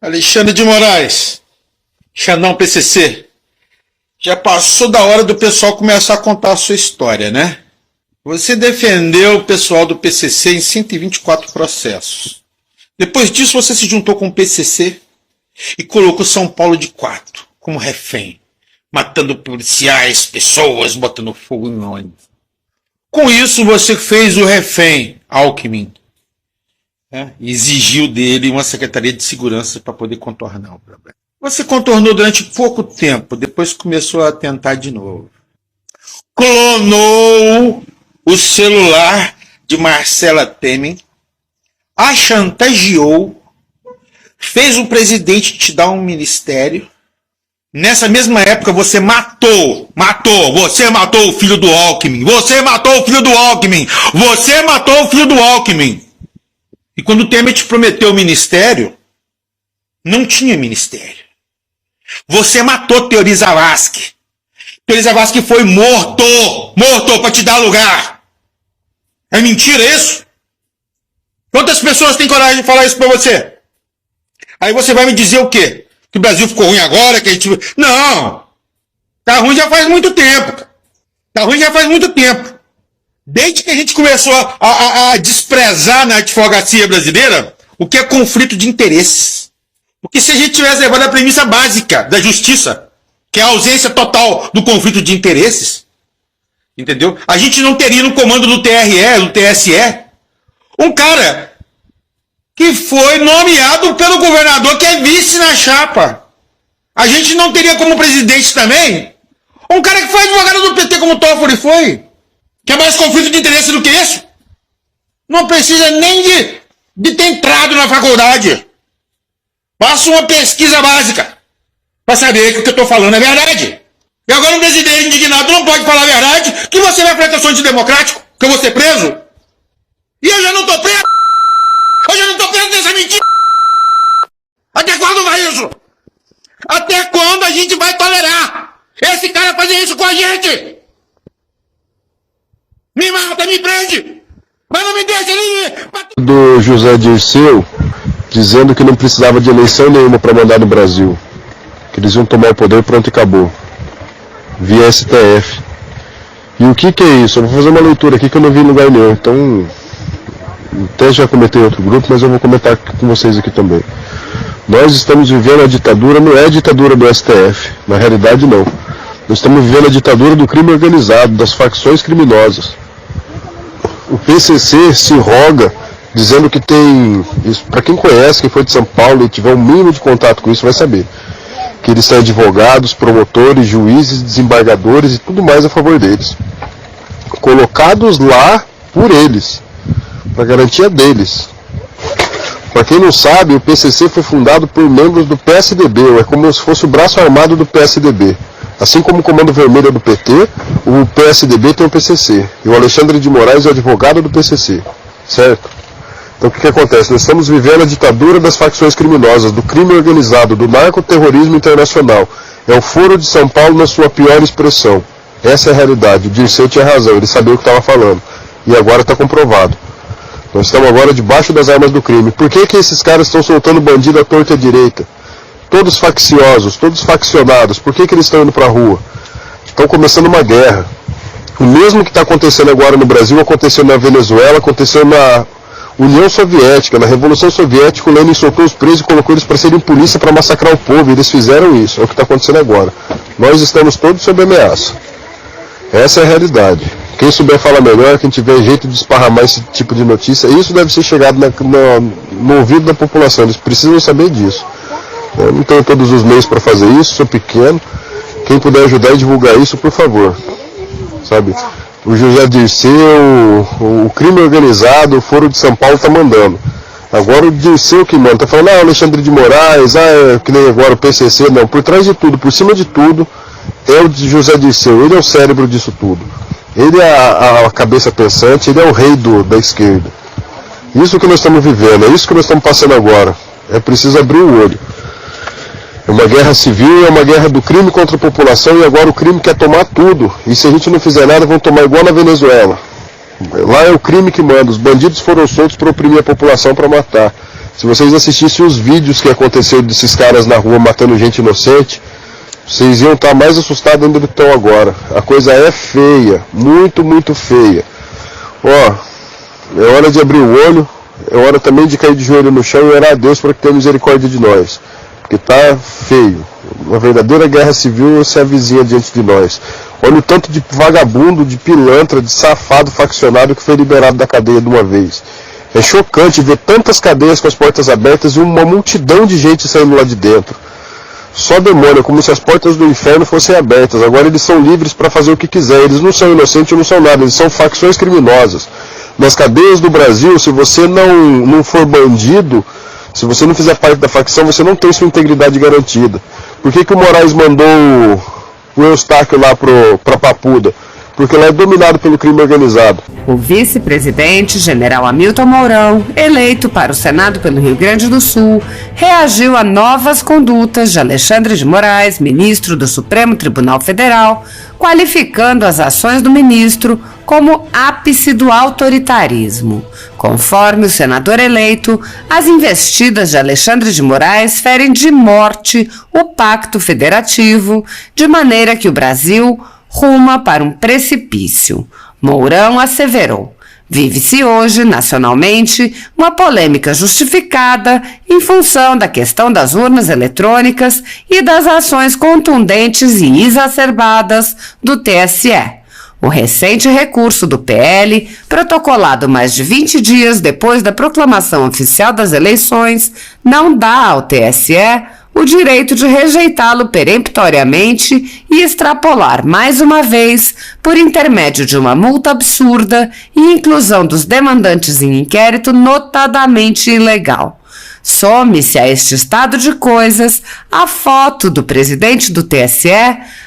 Alexandre de Moraes, Xandão PCC, já passou da hora do pessoal começar a contar a sua história, né? Você defendeu o pessoal do PCC em 124 processos. Depois disso você se juntou com o PCC e colocou São Paulo de 4 como refém, matando policiais, pessoas, botando fogo em ônibus. Com isso você fez o refém Alckmin. E exigiu dele uma secretaria de segurança para poder contornar o problema. Você contornou durante pouco tempo, depois começou a tentar de novo. Clonou o celular de Marcela Temer, a chantageou, fez o presidente te dar um ministério. Nessa mesma época você matou o filho do Alckmin, você matou o filho do Alckmin. E quando o Temer te prometeu o ministério, não tinha ministério. Você matou Teori Zavascki. Teori Zavascki foi morto para te dar lugar. É mentira isso? Quantas pessoas têm coragem de falar isso pra você? Aí você vai me dizer o quê? Que o Brasil ficou ruim agora, que a gente... Não! Tá ruim já faz muito tempo. Desde que a gente começou a desprezar na advocacia brasileira o que é conflito de interesses. Porque se a gente tivesse levado a premissa básica da justiça, que é a ausência total do conflito de interesses, entendeu? A gente não teria no comando do TRE, do TSE, um cara que foi nomeado pelo governador, que é vice na chapa. A gente não teria como presidente também um cara que foi advogado do PT, como o Toffoli foi. Quer mais conflito de interesse do que isso? Não precisa nem de ter entrado na faculdade. Faça uma pesquisa básica para saber que o que eu estou falando é verdade. E agora um presidente indignado não pode falar a verdade, que você vai para a antidemocrático, que eu vou ser preso. E eu já não estou preso. Nessa mentira. Até quando vai isso? Até quando a gente vai tolerar esse cara fazer isso com a gente? Me mata, me prende, mas não me deixa nem... Do José Dirceu, dizendo que não precisava de eleição nenhuma para mandar no Brasil. Que eles iam tomar o poder, pronto e acabou. Via STF. E o que é isso? Eu vou fazer uma leitura aqui que eu não vi em lugar nenhum. Então, até já comentei em outro grupo, mas eu vou comentar com vocês aqui também. Nós estamos vivendo a ditadura, não é a ditadura do STF. Na realidade, não. Nós estamos vivendo a ditadura do crime organizado, das facções criminosas. O PCC se roga, dizendo que tem... Para quem conhece, quem foi de São Paulo e tiver um mínimo de contato com isso, vai saber. Que eles têm advogados, promotores, juízes, desembargadores e tudo mais a favor deles. Colocados lá por eles, para garantia deles. Para quem não sabe, o PCC foi fundado por membros do PSDB, é como se fosse o braço armado do PSDB. Assim como o Comando Vermelho é do PT, o PSDB tem o PCC. E o Alexandre de Moraes é o advogado do PCC. Certo? Então o que acontece? Nós estamos vivendo a ditadura das facções criminosas, do crime organizado, do narcoterrorismo internacional. É o Foro de São Paulo na sua pior expressão. Essa é a realidade. O Dirceu tinha razão, ele sabia o que estava falando. E agora está comprovado. Nós estamos agora debaixo das armas do crime. Por que esses caras estão soltando bandido à torta e à direita? Todos facciosos, todos faccionados. Por que eles estão indo para a rua? Estão começando uma guerra. O mesmo que está acontecendo agora no Brasil, aconteceu na Venezuela, aconteceu na União Soviética, na Revolução Soviética. O Lenin soltou os presos e colocou eles para serem polícia para massacrar o povo. E eles fizeram isso. É o que está acontecendo agora. Nós estamos todos sob ameaça. Essa é a realidade. Quem souber falar melhor, quem tiver jeito de esparramar esse tipo de notícia, isso deve ser chegado no ouvido da população. Eles precisam saber disso. Eu não tenho todos os meios para fazer isso, sou pequeno. Quem puder ajudar e divulgar isso, por favor. Sabe? O José Dirceu, o crime organizado, o Foro de São Paulo está mandando. Agora o Dirceu que manda. Está falando, Alexandre de Moraes, que nem agora o PCC. Não, por trás de tudo, por cima de tudo, é o José Dirceu. Ele é o cérebro disso tudo. Ele é a cabeça pensante, ele é o rei da esquerda. Isso que nós estamos vivendo, é isso que nós estamos passando agora. É preciso abrir o olho. É uma guerra civil, é uma guerra do crime contra a população e agora o crime quer tomar tudo. E se a gente não fizer nada, vão tomar igual na Venezuela. Lá é o crime que manda. Os bandidos foram soltos para oprimir a população, para matar. Se vocês assistissem os vídeos que aconteceram desses caras na rua matando gente inocente, vocês iam estar mais assustados ainda do que estão agora. A coisa é feia, muito, muito feia. Ó, é hora de abrir o olho, é hora também de cair de joelho no chão e orar a Deus para que tenha misericórdia de nós. Porque tá feio. Uma verdadeira guerra civil se avizinha diante de nós. Olha o tanto de vagabundo, de pilantra, de safado faccionário que foi liberado da cadeia de uma vez. É chocante ver tantas cadeias com as portas abertas e uma multidão de gente saindo lá de dentro. Só demônio, como se as portas do inferno fossem abertas. Agora eles são livres para fazer o que quiser. Eles não são inocentes, não são nada. Eles são facções criminosas. Nas cadeias do Brasil, se você não for bandido, se você não fizer parte da facção, você não tem sua integridade garantida. Por que o Moraes mandou o Eustáquio lá para Papuda? Porque lá é dominado pelo crime organizado. O vice-presidente, general Hamilton Mourão, eleito para o Senado pelo Rio Grande do Sul, reagiu a novas condutas de Alexandre de Moraes, ministro do Supremo Tribunal Federal, qualificando as ações do ministro como ápice do autoritarismo. Conforme o senador eleito, as investidas de Alexandre de Moraes ferem de morte o Pacto Federativo, de maneira que o Brasil ruma para um precipício. Mourão asseverou: vive-se hoje, nacionalmente, uma polêmica justificada em função da questão das urnas eletrônicas e das ações contundentes e exacerbadas do TSE. O recente recurso do PL, protocolado mais de 20 dias depois da proclamação oficial das eleições, não dá ao TSE o direito de rejeitá-lo peremptoriamente e extrapolar mais uma vez, por intermédio de uma multa absurda e inclusão dos demandantes em inquérito notadamente ilegal. Some-se a este estado de coisas a foto do presidente do TSE,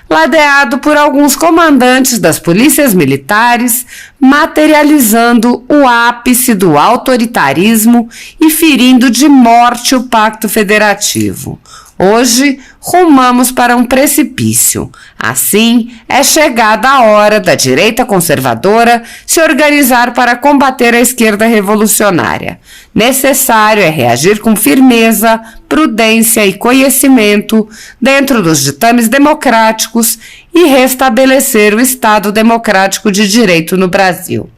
ladeado por alguns comandantes das polícias militares, materializando o ápice do autoritarismo e ferindo de morte o Pacto Federativo. Hoje, rumamos para um precipício. Assim, é chegada a hora da direita conservadora se organizar para combater a esquerda revolucionária. Necessário é reagir com firmeza, prudência e conhecimento dentro dos ditames democráticos e restabelecer o Estado democrático de direito no Brasil.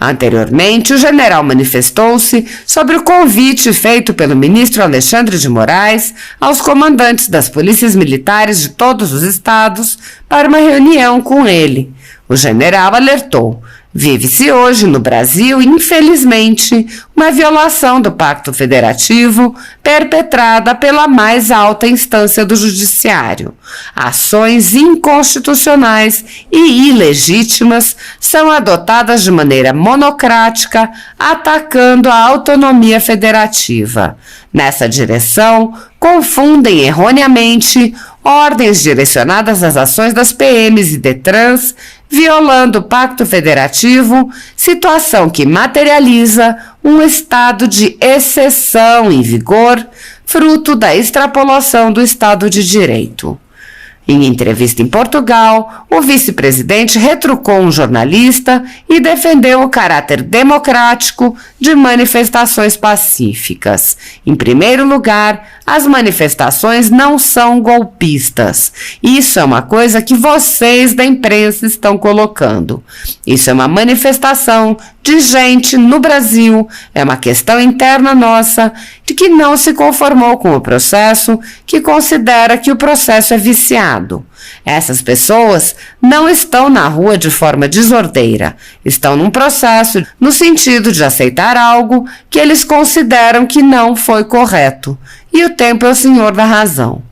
Anteriormente, o general manifestou-se sobre o convite feito pelo ministro Alexandre de Moraes aos comandantes das polícias militares de todos os estados para uma reunião com ele. O general alertou: vive-se hoje no Brasil, infelizmente, uma violação do Pacto Federativo perpetrada pela mais alta instância do Judiciário. Ações inconstitucionais e ilegítimas são adotadas de maneira monocrática, atacando a autonomia federativa. Nessa direção, confundem erroneamente ordens direcionadas às ações das PMs e DETRANs, violando o Pacto Federativo, situação que materializa um estado de exceção em vigor, fruto da extrapolação do Estado de Direito. Em entrevista em Portugal, o vice-presidente retrucou um jornalista e defendeu o caráter democrático de manifestações pacíficas. Em primeiro lugar, as manifestações não são golpistas. Isso é uma coisa que vocês da imprensa estão colocando. Isso é uma manifestação de gente no Brasil, é uma questão interna nossa, de que não se conformou com o processo, que considera que o processo é viciado. Essas pessoas não estão na rua de forma desordeira, estão num processo no sentido de aceitar algo que eles consideram que não foi correto, e o tempo é o senhor da razão.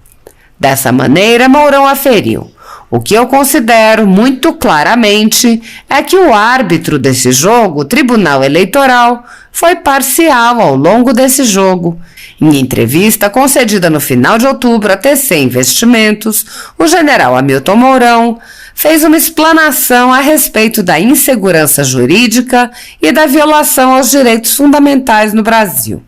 Dessa maneira, Mourão aferiu: o que eu considero muito claramente é que o árbitro desse jogo, o Tribunal Eleitoral, foi parcial ao longo desse jogo. Em entrevista concedida no final de outubro à TC Investimentos, o general Hamilton Mourão fez uma explanação a respeito da insegurança jurídica e da violação aos direitos fundamentais no Brasil.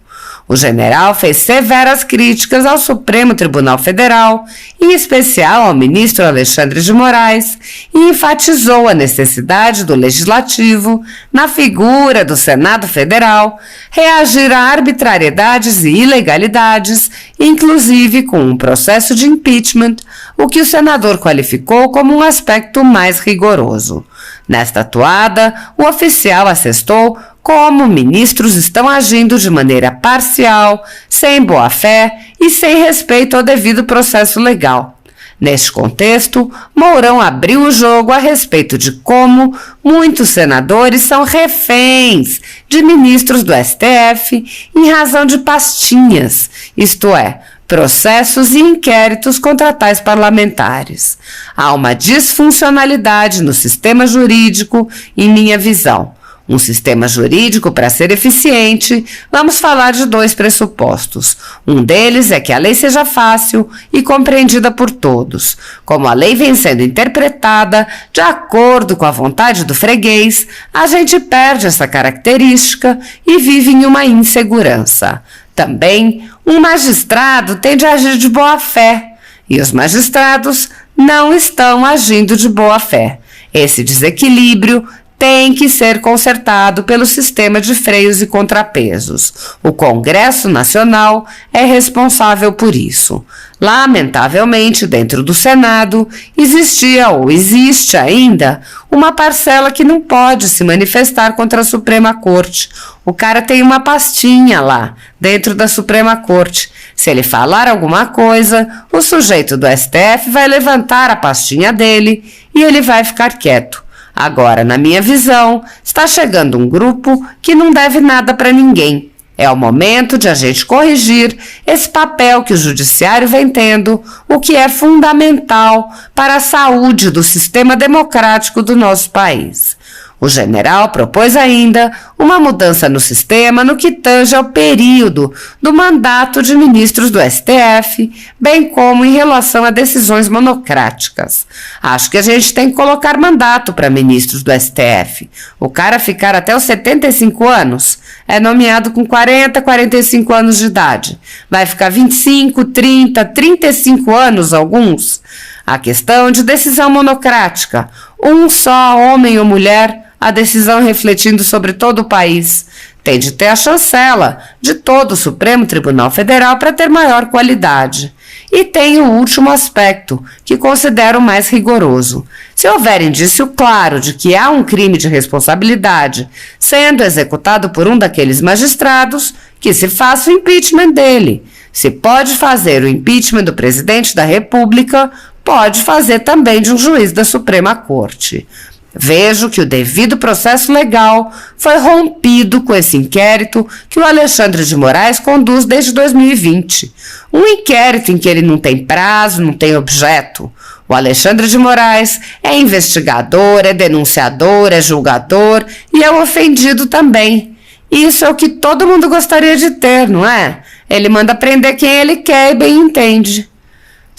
O general fez severas críticas ao Supremo Tribunal Federal, em especial ao ministro Alexandre de Moraes, e enfatizou a necessidade do Legislativo, na figura do Senado Federal, reagir a arbitrariedades e ilegalidades, inclusive com um processo de impeachment, o que o senador qualificou como um aspecto mais rigoroso. Nesta atuada, o oficial assestou como ministros estão agindo de maneira parcial, sem boa-fé e sem respeito ao devido processo legal. Neste contexto, Mourão abriu o jogo a respeito de como muitos senadores são reféns de ministros do STF em razão de pastinhas, isto é, processos e inquéritos contra tais parlamentares. Há uma disfuncionalidade no sistema jurídico, em minha visão. Um sistema jurídico, para ser eficiente, vamos falar de 2 pressupostos. Um deles é que a lei seja fácil e compreendida por todos. Como a lei vem sendo interpretada de acordo com a vontade do freguês, a gente perde essa característica e vive em uma insegurança. Também, um magistrado tem de agir de boa-fé, e os magistrados não estão agindo de boa-fé. Esse desequilíbrio tem que ser consertado pelo sistema de freios e contrapesos. O Congresso Nacional é responsável por isso. Lamentavelmente, dentro do Senado, existia ou existe ainda uma parcela que não pode se manifestar contra a Suprema Corte. O cara tem uma pastinha lá, dentro da Suprema Corte. Se ele falar alguma coisa, o sujeito do STF vai levantar a pastinha dele e ele vai ficar quieto. Agora, na minha visão, está chegando um grupo que não deve nada para ninguém. É o momento de a gente corrigir esse papel que o judiciário vem tendo, o que é fundamental para a saúde do sistema democrático do nosso país. O general propôs ainda uma mudança no sistema no que tange ao período do mandato de ministros do STF, bem como em relação a decisões monocráticas. Acho que a gente tem que colocar mandato para ministros do STF. O cara ficar até os 75 anos, é nomeado com 40, 45 anos de idade. Vai ficar 25, 30, 35 anos alguns. A questão de decisão monocrática, um só homem ou mulher, a decisão refletindo sobre todo o país. Tem de ter a chancela de todo o Supremo Tribunal Federal para ter maior qualidade. E tem o último aspecto, que considero mais rigoroso. Se houver indício claro de que há um crime de responsabilidade sendo executado por um daqueles magistrados, que se faça o impeachment dele. Se pode fazer o impeachment do presidente da República, pode fazer também de um juiz da Suprema Corte. Vejo que o devido processo legal foi rompido com esse inquérito que o Alexandre de Moraes conduz desde 2020. Um inquérito em que ele não tem prazo, não tem objeto. O Alexandre de Moraes é investigador, é denunciador, é julgador e é um ofendido também. Isso é o que todo mundo gostaria de ter, não é? Ele manda prender quem ele quer e bem entende.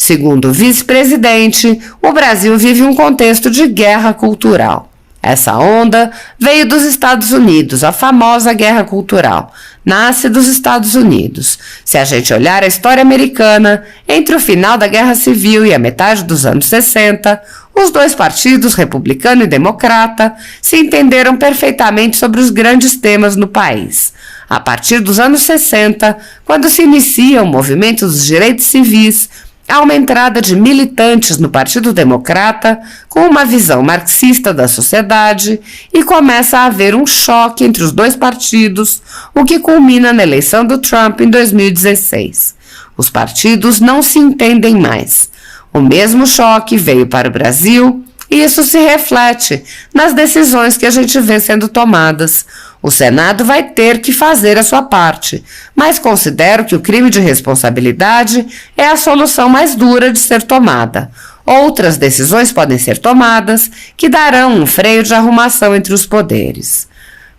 Segundo o vice-presidente, o Brasil vive um contexto de guerra cultural. Essa onda veio dos Estados Unidos, a famosa guerra cultural. Nasce dos Estados Unidos. Se a gente olhar a história americana, entre o final da Guerra Civil e a metade dos anos 60, os 2 partidos, republicano e democrata, se entenderam perfeitamente sobre os grandes temas no país. A partir dos anos 60, quando se inicia o movimento dos direitos civis, há uma entrada de militantes no Partido Democrata com uma visão marxista da sociedade e começa a haver um choque entre os 2 partidos, o que culmina na eleição do Trump em 2016. Os partidos não se entendem mais. O mesmo choque veio para o Brasil e isso se reflete nas decisões que a gente vê sendo tomadas. O Senado vai ter que fazer a sua parte, mas considero que o crime de responsabilidade é a solução mais dura de ser tomada. Outras decisões podem ser tomadas que darão um freio de arrumação entre os poderes.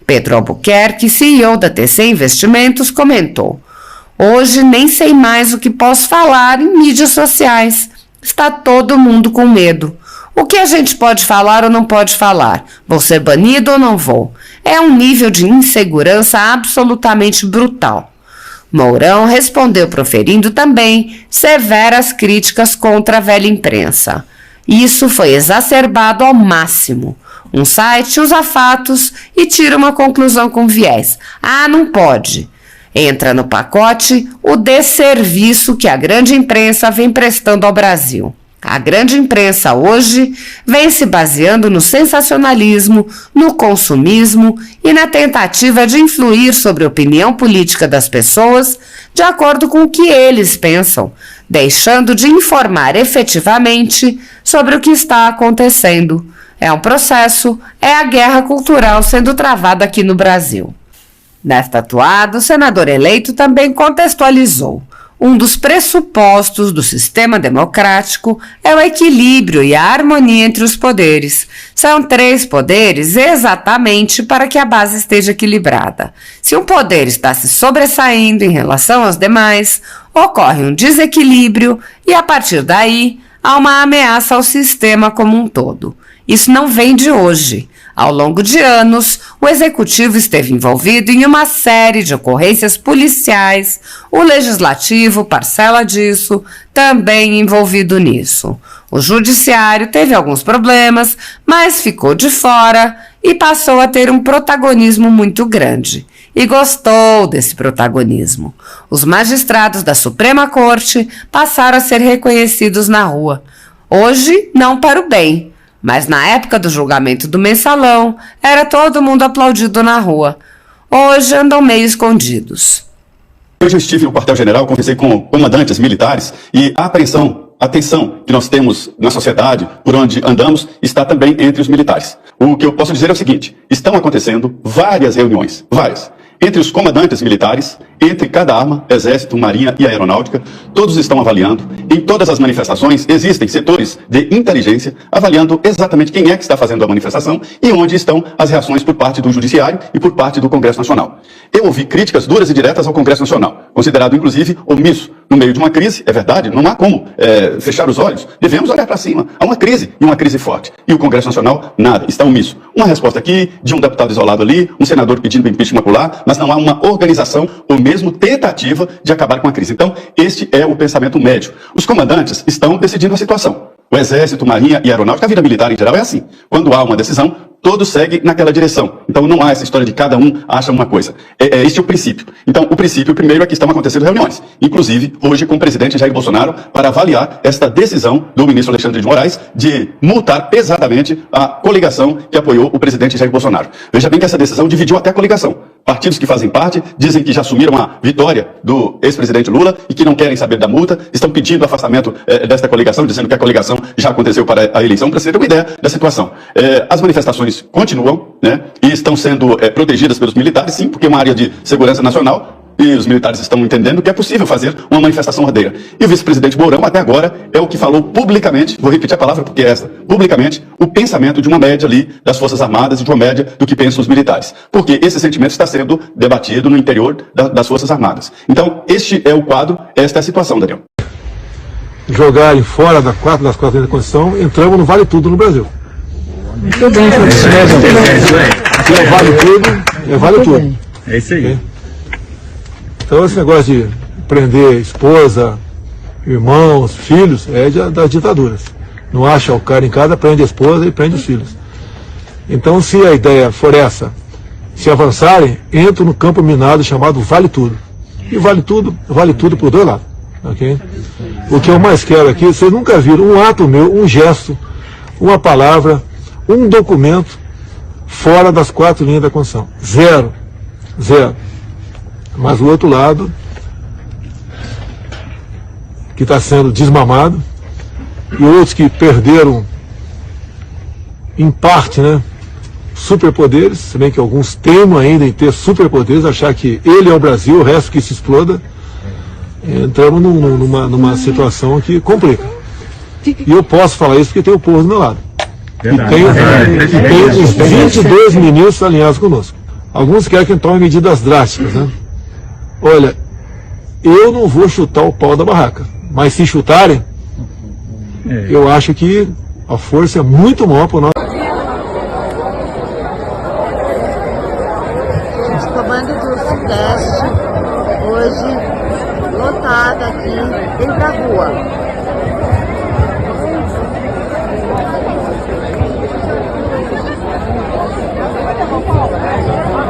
Pedro Albuquerque, CEO da TC Investimentos, comentou: "Hoje nem sei mais o que posso falar em mídias sociais. Está todo mundo com medo. O que a gente pode falar ou não pode falar? Vou ser banido ou não vou? É um nível de insegurança absolutamente brutal." Mourão respondeu proferindo também severas críticas contra a velha imprensa. Isso foi exacerbado ao máximo. Um site usa fatos e tira uma conclusão com viés. Ah, não pode. Entra no pacote o desserviço que a grande imprensa vem prestando ao Brasil. A grande imprensa hoje vem se baseando no sensacionalismo, no consumismo e na tentativa de influir sobre a opinião política das pessoas de acordo com o que eles pensam, deixando de informar efetivamente sobre o que está acontecendo. É um processo, é a guerra cultural sendo travada aqui no Brasil. Nesta atuada, o senador eleito também contextualizou. Um dos pressupostos do sistema democrático é o equilíbrio e a harmonia entre os poderes. São 3 poderes exatamente para que a base esteja equilibrada. Se um poder está se sobressaindo em relação aos demais, ocorre um desequilíbrio e, a partir daí, há uma ameaça ao sistema como um todo. Isso não vem de hoje. Ao longo de anos, o Executivo esteve envolvido em uma série de ocorrências policiais, o Legislativo, parcela disso, também envolvido nisso. O Judiciário teve alguns problemas, mas ficou de fora e passou a ter um protagonismo muito grande. E gostou desse protagonismo. Os magistrados da Suprema Corte passaram a ser reconhecidos na rua. Hoje, não para o bem. Mas na época do julgamento do Mensalão, era todo mundo aplaudido na rua. Hoje andam meio escondidos. Hoje eu estive no quartel-general, conversei com comandantes militares e a tensão que nós temos na sociedade, por onde andamos, está também entre os militares. O que eu posso dizer é o seguinte: estão acontecendo várias reuniões, entre os comandantes militares, entre cada arma, Exército, Marinha e Aeronáutica, todos estão avaliando. Em todas as manifestações existem setores de inteligência avaliando exatamente quem é que está fazendo a manifestação e onde estão as reações por parte do Judiciário e por parte do Congresso Nacional. Eu ouvi críticas duras e diretas ao Congresso Nacional, considerado inclusive omisso. No meio de uma crise, é verdade, não há como fechar os olhos. Devemos olhar para cima. Há uma crise, e uma crise forte. E o Congresso Nacional, nada, está omisso. Uma resposta aqui, de um deputado isolado ali, um senador pedindo impeachment lá, mas não há uma organização ou mesmo tentativa de acabar com a crise. Então, este é o pensamento médio. Os comandantes estão decidindo a situação. O Exército, Marinha e Aeronáutica, a vida militar em geral é assim. Quando há uma decisão, todos seguem naquela direção. Então não há essa história de cada um acha uma coisa. Este é o princípio. Então o princípio primeiro é que estão acontecendo reuniões. Inclusive hoje com o presidente Jair Bolsonaro para avaliar esta decisão do ministro Alexandre de Moraes de multar pesadamente a coligação que apoiou o presidente Jair Bolsonaro. Veja bem que essa decisão dividiu até a coligação. Partidos que fazem parte dizem que já assumiram a vitória do ex-presidente Lula e que não querem saber da multa, estão pedindo o afastamento desta coligação, dizendo que a coligação já aconteceu para a eleição, para você ter uma ideia da situação. As manifestações continuam, né, e estão sendo protegidas pelos militares, sim, porque é uma área de segurança nacional, e os militares estão entendendo que é possível fazer uma manifestação ordeira. E o vice-presidente Mourão, até agora, é o que falou publicamente, vou repetir a palavra porque é esta, publicamente, o pensamento de uma média ali das Forças Armadas e de uma média do que pensam os militares. Porque esse sentimento está sendo debatido no interior das Forças Armadas. Então, este é o quadro, esta é a situação, Daniel. Jogarem fora das quatro da Constituição, entramos no Vale Tudo no Brasil. Muito bem, vale tudo. É isso aí. Então esse negócio de prender esposa, irmãos, filhos, das ditaduras. Não acha o cara em casa, prende a esposa e prende os filhos. Então se a ideia for essa, se avançarem, entram no campo minado chamado Vale Tudo. E vale tudo por dois lados. Okay? O que eu mais quero aqui, vocês nunca viram um ato meu, um gesto, uma palavra, um documento fora das 4 linhas da Constituição. Zero. Mas o outro lado, que está sendo desmamado, e outros que perderam, em parte, né, superpoderes, se bem que alguns temem ainda em ter superpoderes, achar que ele é o Brasil, o resto que se exploda, entramos numa situação que complica. E eu posso falar isso porque tem o povo do meu lado. E tem os 22 ministros alinhados conosco. Alguns querem que tome medidas drásticas, né? Olha, eu não vou chutar o pau da barraca, mas se chutarem, eu acho que a força é muito maior para nós. Os comandos do Sudeste hoje Vem pra rua.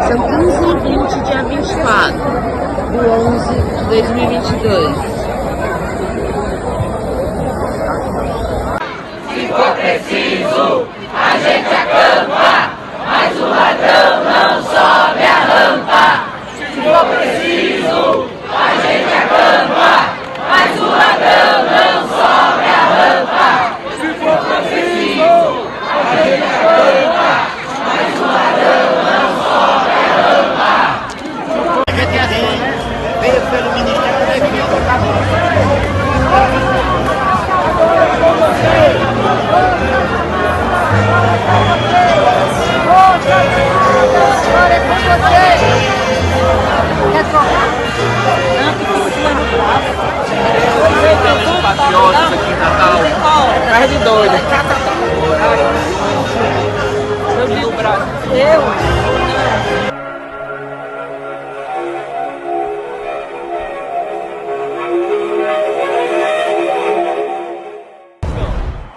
São 15h20, dia 24 do 11 de 2022. Se for preciso, a gente acampa, mas o ladrão não sobe a rampa. Se for preciso, a gente acampa, mas o ladrão não sobe a rampa. Se for preciso, a gente acampa, mas o ladrão não sobe a rampa. A gente é assim, veio pelo Ministério da Defesa, tá bom? Mais de doido. Eu digo Brasil.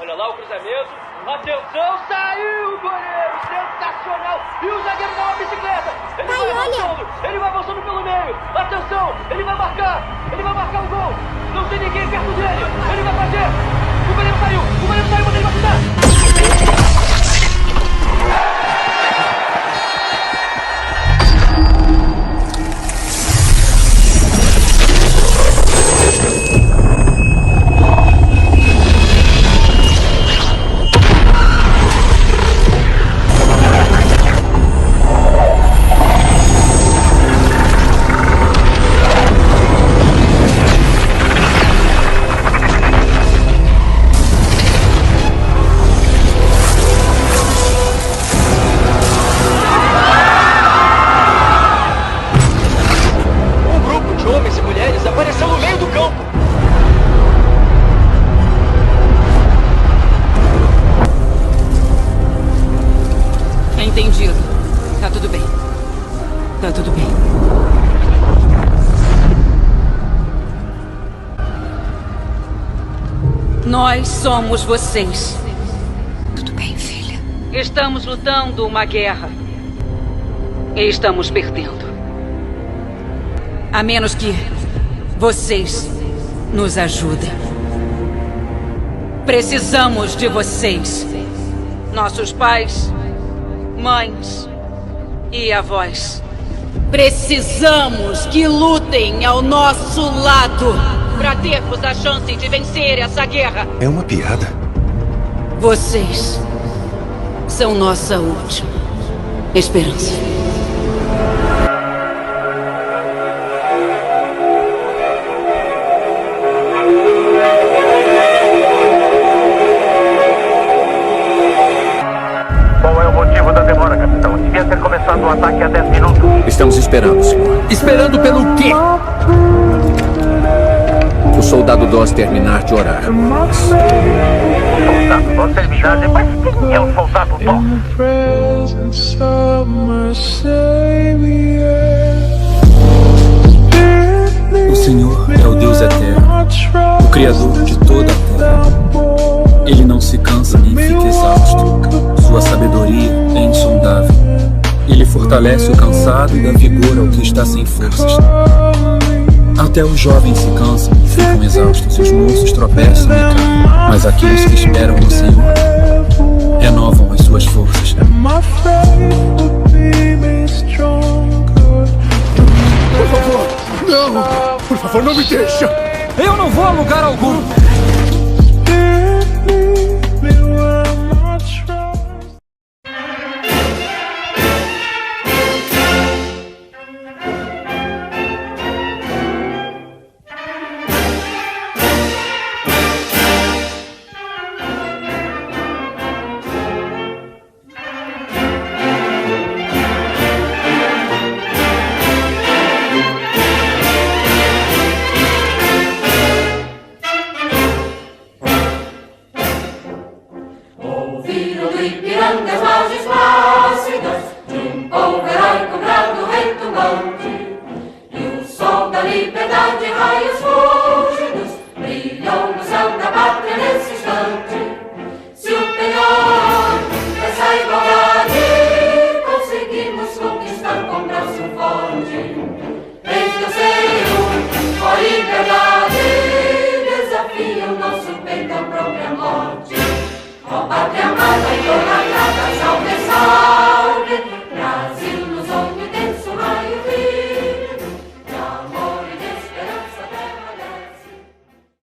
Olha lá o cruzamento. Atenção, saiu o goleiro. Sensacional. E o zagueiro dá uma bicicleta. Ele vai avançando. Ele vai avançando pelo meio. Atenção, ele vai marcar. Ele vai marcar o gol. Não tem ninguém perto dele. Ele vai fazer. O goleiro saiu, mas ele vai chutar. Entendido. Tá tudo bem. Tá tudo bem. Nós somos vocês. Tudo bem, filha? Estamos lutando uma guerra. E estamos perdendo. A menos que vocês nos ajudem. Precisamos de vocês. Nossos pais, mães e avós. Precisamos que lutem ao nosso lado para termos a chance de vencer essa guerra. É uma piada. Vocês são nossa última esperança. Qual é o motivo da demora, capitão? Devia ter começado o ataque há 10 minutos. Estamos esperando, senhor. Esperando pelo quê? O soldado Doss terminar de orar. Soldado, você terminar de... Mas quem é o soldado Doss? O Senhor é o Deus eterno, o Criador de toda a terra. Ele não se cansa nem fica exausto. Sua sabedoria é insondável. Ele fortalece o cansado e dá vigor ao que está sem forças. Até os jovens se cansam e ficam exaustos, e os moços tropeçam e caem. Mas aqueles que esperam no Senhor renovam as suas forças. Por favor, não! Por favor, não me deixa! Eu não vou a lugar algum! Ó pátria amada, idolatrada, salve, salve.